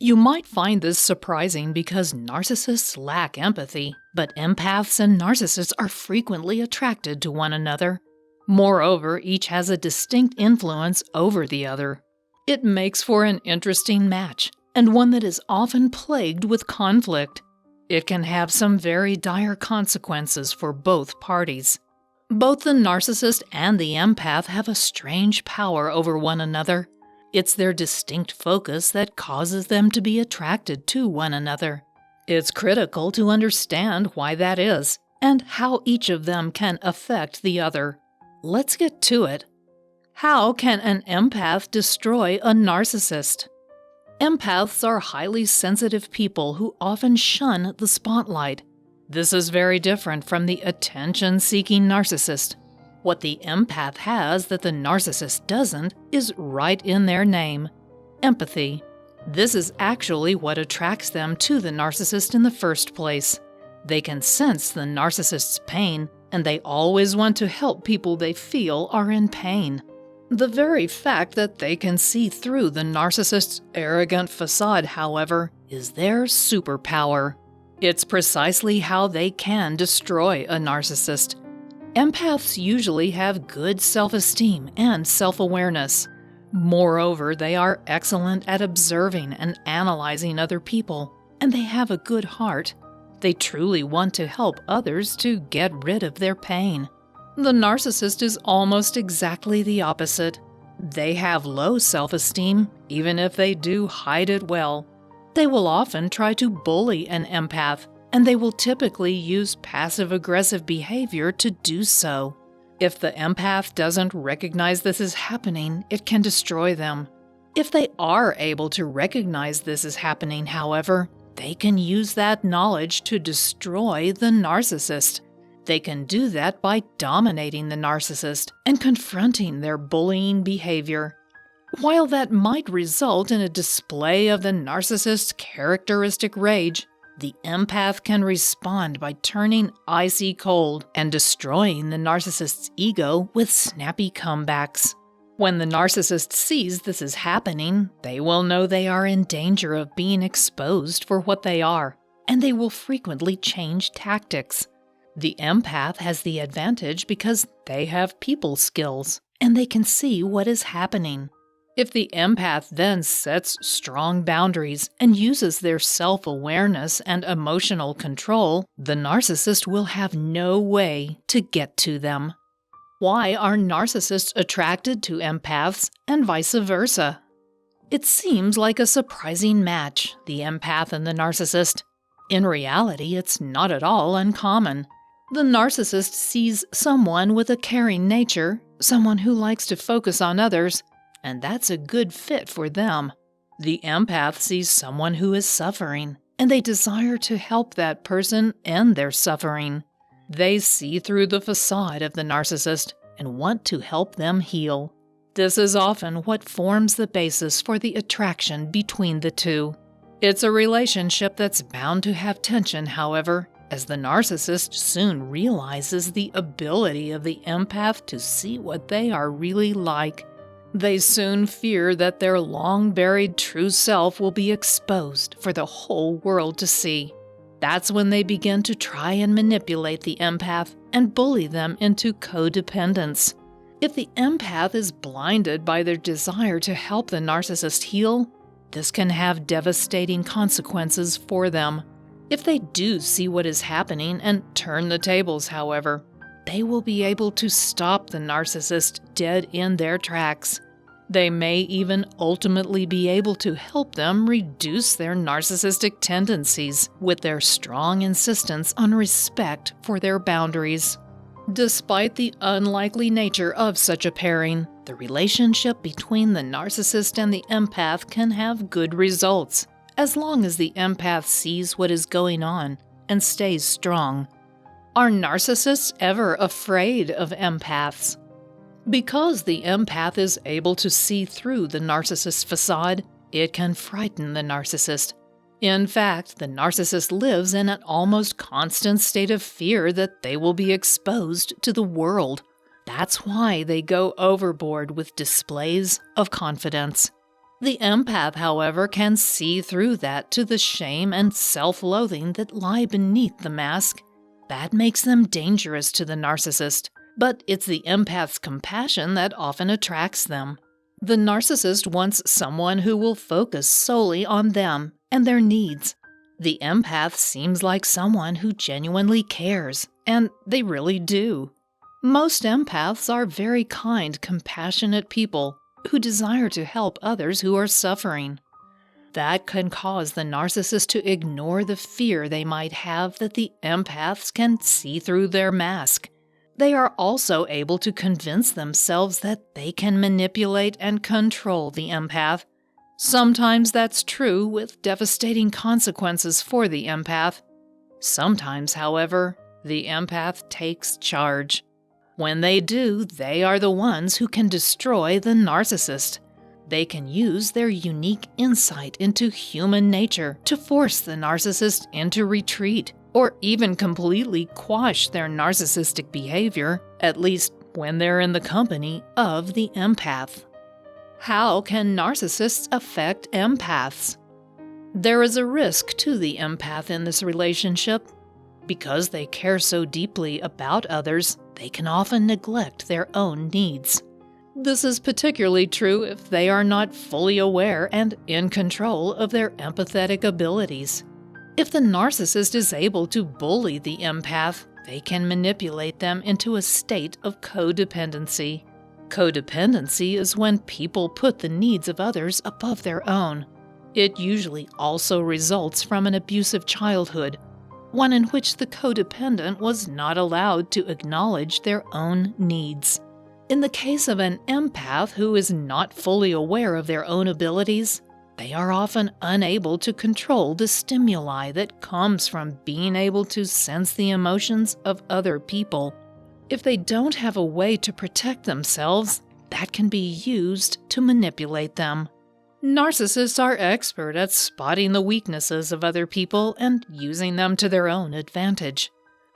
You might find this surprising because narcissists lack empathy, but empaths and narcissists are frequently attracted to one another. Moreover, each has a distinct influence over the other. It makes for an interesting match, and one that is often plagued with conflict. It can have some very dire consequences for both parties. Both the narcissist and the empath have a strange power over one another. It's their distinct focus that causes them to be attracted to one another. It's critical to understand why that is, and how each of them can affect the other. Let's get to it. How can an empath destroy a narcissist? Empaths are highly sensitive people who often shun the spotlight. This is very different from the attention-seeking narcissist. What the empath has that the narcissist doesn't is right in their name: empathy. This is actually what attracts them to the narcissist in the first place. They can sense the narcissist's pain, and they always want to help people they feel are in pain. The very fact that they can see through the narcissist's arrogant facade, however, is their superpower. It's precisely how they can destroy a narcissist. Empaths usually have good self-esteem and self-awareness. Moreover, they are excellent at observing and analyzing other people, and they have a good heart. They truly want to help others to get rid of their pain. The narcissist is almost exactly the opposite. They have low self-esteem, even if they do hide it well. They will often try to bully an empath, and they will typically use passive-aggressive behavior to do so. If the empath doesn't recognize this is happening, it can destroy them. If they are able to recognize this is happening, however, they can use that knowledge to destroy the narcissist. They can do that by dominating the narcissist and confronting their bullying behavior. While that might result in a display of the narcissist's characteristic rage, the empath can respond by turning icy cold and destroying the narcissist's ego with snappy comebacks. When the narcissist sees this is happening, they will know they are in danger of being exposed for what they are, and they will frequently change tactics. The empath has the advantage because they have people skills, and they can see what is happening. If the empath then sets strong boundaries and uses their self-awareness and emotional control, the narcissist will have no way to get to them. Why are narcissists attracted to empaths and vice versa? It seems like a surprising match, the empath and the narcissist. In reality, it's not at all uncommon. The narcissist sees someone with a caring nature, someone who likes to focus on others, and that's a good fit for them. The empath sees someone who is suffering, and they desire to help that person end their suffering. They see through the facade of the narcissist and want to help them heal. This is often what forms the basis for the attraction between the two. It's a relationship that's bound to have tension, however, as the narcissist soon realizes the ability of the empath to see what they are really like. They soon fear that their long-buried true self will be exposed for the whole world to see. That's when they begin to try and manipulate the empath and bully them into codependence. If the empath is blinded by their desire to help the narcissist heal, this can have devastating consequences for them. If they do see what is happening and turn the tables, however, they will be able to stop the narcissist dead in their tracks. They may even ultimately be able to help them reduce their narcissistic tendencies with their strong insistence on respect for their boundaries. Despite the unlikely nature of such a pairing, the relationship between the narcissist and the empath can have good results, as long as the empath sees what is going on and stays strong. Are narcissists ever afraid of empaths? Because the empath is able to see through the narcissist's facade, it can frighten the narcissist. In fact, the narcissist lives in an almost constant state of fear that they will be exposed to the world. That's why they go overboard with displays of confidence. The empath, however, can see through that to the shame and self-loathing that lie beneath the mask. That makes them dangerous to the narcissist, but it's the empath's compassion that often attracts them. The narcissist wants someone who will focus solely on them and their needs. The empath seems like someone who genuinely cares, and they really do. Most empaths are very kind, compassionate people who desire to help others who are suffering. That can cause the narcissist to ignore the fear they might have that the empaths can see through their mask. They are also able to convince themselves that they can manipulate and control the empath. Sometimes that's true, with devastating consequences for the empath. Sometimes, however, the empath takes charge. When they do, they are the ones who can destroy the narcissist. They can use their unique insight into human nature to force the narcissist into retreat, or even completely quash their narcissistic behavior, at least when they're in the company of the empath. How can narcissists affect empaths? There is a risk to the empath in this relationship. Because they care so deeply about others, they can often neglect their own needs. This is particularly true if they are not fully aware and in control of their empathetic abilities. If the narcissist is able to bully the empath, they can manipulate them into a state of codependency. Codependency is when people put the needs of others above their own. It usually also results from an abusive childhood, one in which the codependent was not allowed to acknowledge their own needs. In the case of an empath who is not fully aware of their own abilities, they are often unable to control the stimuli that comes from being able to sense the emotions of other people. If they don't have a way to protect themselves, that can be used to manipulate them. Narcissists are expert at spotting the weaknesses of other people and using them to their own advantage.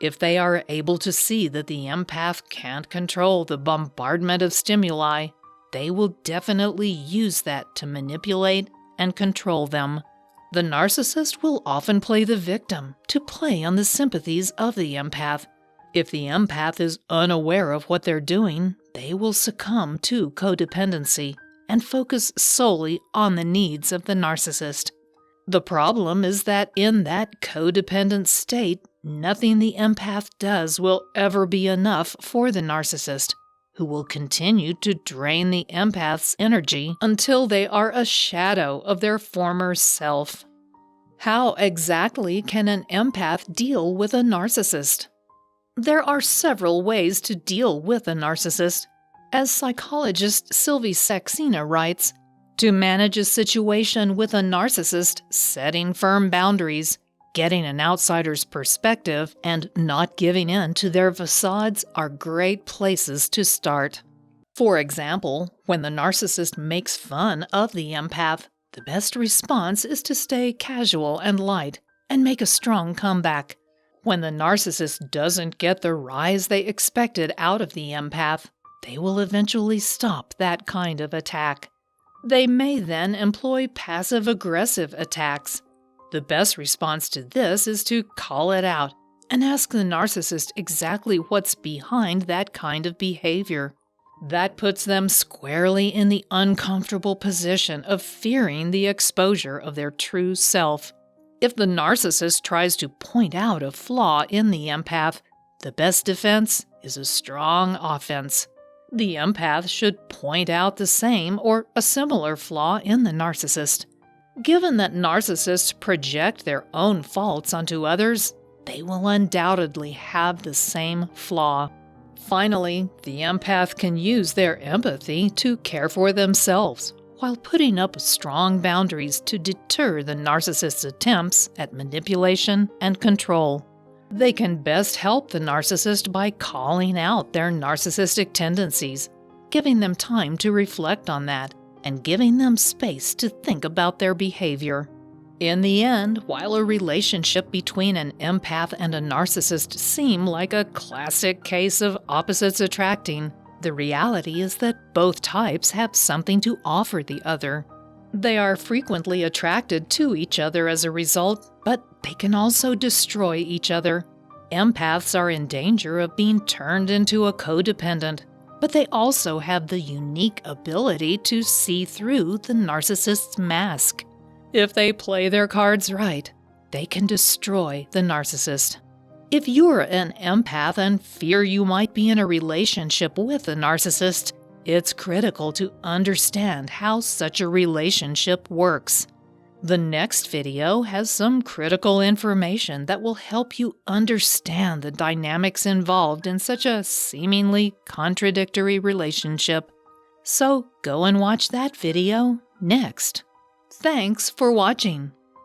If they are able to see that the empath can't control the bombardment of stimuli, they will definitely use that to manipulate and control them. The narcissist will often play the victim to play on the sympathies of the empath. If the empath is unaware of what they're doing, they will succumb to codependency and focus solely on the needs of the narcissist. The problem is that in that codependent state, nothing the empath does will ever be enough for the narcissist, who will continue to drain the empath's energy until they are a shadow of their former self. How exactly can an empath deal with a narcissist? There are several ways to deal with a narcissist. As psychologist Sylvie Saxena writes, to manage a situation with a narcissist, setting firm boundaries, getting an outsider's perspective, and not giving in to their facades are great places to start. For example, when the narcissist makes fun of the empath, the best response is to stay casual and light and make a strong comeback. When the narcissist doesn't get the rise they expected out of the empath, they will eventually stop that kind of attack. They may then employ passive-aggressive attacks. The best response to this is to call it out and ask the narcissist exactly what's behind that kind of behavior. That puts them squarely in the uncomfortable position of fearing the exposure of their true self. If the narcissist tries to point out a flaw in the empath, the best defense is a strong offense. The empath should point out the same or a similar flaw in the narcissist. Given that narcissists project their own faults onto others, they will undoubtedly have the same flaw. Finally, the empath can use their empathy to care for themselves, while putting up strong boundaries to deter the narcissist's attempts at manipulation and control. They can best help the narcissist by calling out their narcissistic tendencies, giving them time to reflect on that, and giving them space to think about their behavior. In the end, while a relationship between an empath and a narcissist seem like a classic case of opposites attracting, the reality is that both types have something to offer the other. They are frequently attracted to each other as a result, but they can also destroy each other. Empaths are in danger of being turned into a codependent, but they also have the unique ability to see through the narcissist's mask. If they play their cards right, they can destroy the narcissist. If you're an empath and fear you might be in a relationship with a narcissist, it's critical to understand how such a relationship works. The next video has some critical information that will help you understand the dynamics involved in such a seemingly contradictory relationship. So go and watch that video next. Thanks for watching.